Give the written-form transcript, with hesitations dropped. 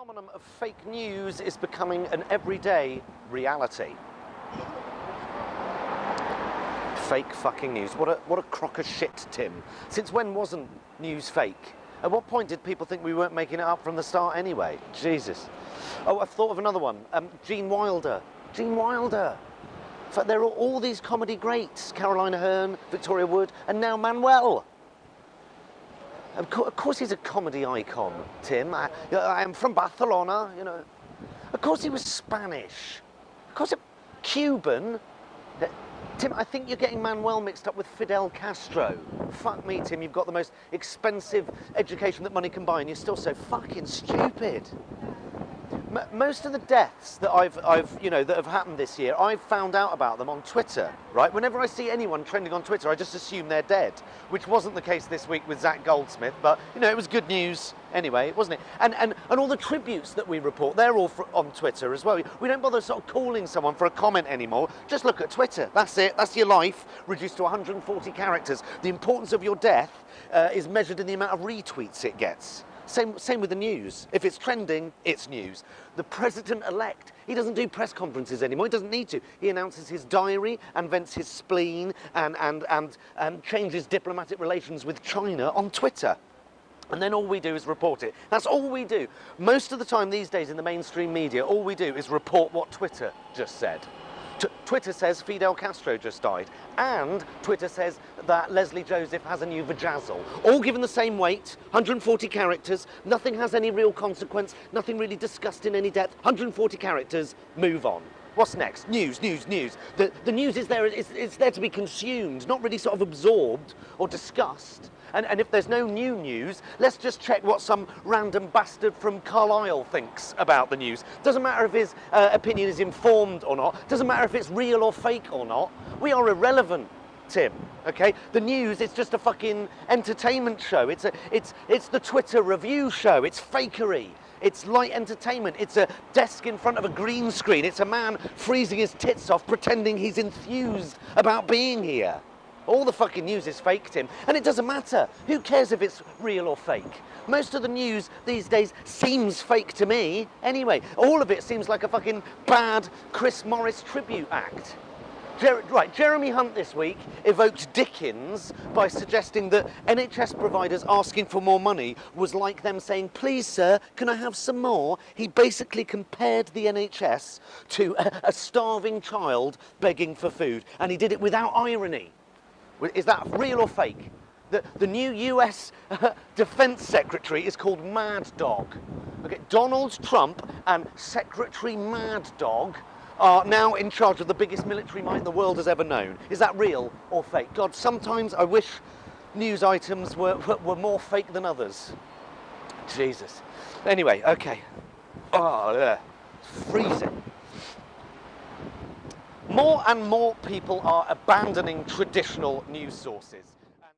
phenomenon of fake news is becoming an everyday reality. Fake fucking news. What a crock of shit, Tim. Since when wasn't news fake? At what point did people think we weren't making it up from the start anyway? Jesus. Oh, I've thought of another one. Gene Wilder. Gene Wilder. In fact, there are all these comedy greats. Caroline Aherne, Victoria Wood, and now Manuel. Of course he's a comedy icon, Tim. I am from Barcelona, you know. Of course he was Spanish. Of course Cuban. Tim, I think you're getting Manuel mixed up with Fidel Castro. Fuck me, Tim, you've got the most expensive education that money can buy and you're still so fucking stupid. Most of the deaths that that have happened this year, I've found out about them on Twitter, right? Whenever I see anyone trending on Twitter, I just assume they're dead, which wasn't the case this week with Zach Goldsmith, but, you know, it was good news anyway, wasn't it? And all the tributes that we report, they're all on Twitter as well. We don't bother sort of calling someone for a comment anymore. Just look at Twitter. That's it. That's your life, reduced to 140 characters. The importance of your death is measured in the amount of retweets it gets. Same with the news. If it's trending, it's news. The president-elect, he doesn't do press conferences anymore. He doesn't need to. He announces his diary and vents his spleen and changes diplomatic relations with China on Twitter. And then all we do is report it. That's all we do. Most of the time these days in the mainstream media, all we do is report what Twitter just said. Twitter says Fidel Castro just died, and Twitter says that Leslie Joseph has a new vajazzle. All given the same weight, 140 characters, nothing has any real consequence, nothing really discussed in any depth, 140 characters, move on. What's next? News, news, news. The news is there, it's there to be consumed, not really sort of absorbed or discussed. And if there's no new news, let's just check what some random bastard from Carlisle thinks about the news. Doesn't matter if his opinion is informed or not. Doesn't matter if it's real or fake or not. We are irrelevant, Tim, okay? The news, it's just a fucking entertainment show. It's the Twitter review show. It's fakery. It's light entertainment. It's a desk in front of a green screen. It's a man freezing his tits off pretending he's enthused about being here. All the fucking news is fake, Tim, and it doesn't matter. Who cares if it's real or fake? Most of the news these days seems fake to me. Anyway, all of it seems like a fucking bad Chris Morris tribute act. Jeremy Hunt this week evoked Dickens by suggesting that NHS providers asking for more money was like them saying, please sir, can I have some more? He basically compared the NHS to a starving child begging for food, and he did it without irony. Is that real or fake? The new US Defense Secretary is called Mad Dog. Okay, Donald Trump and Secretary Mad Dog are now in charge of the biggest military might the world has ever known. Is that real or fake? God, sometimes I wish news items were more fake than others. Jesus. Anyway, okay. Oh, yeah. It's freezing. More and more people are abandoning traditional news sources.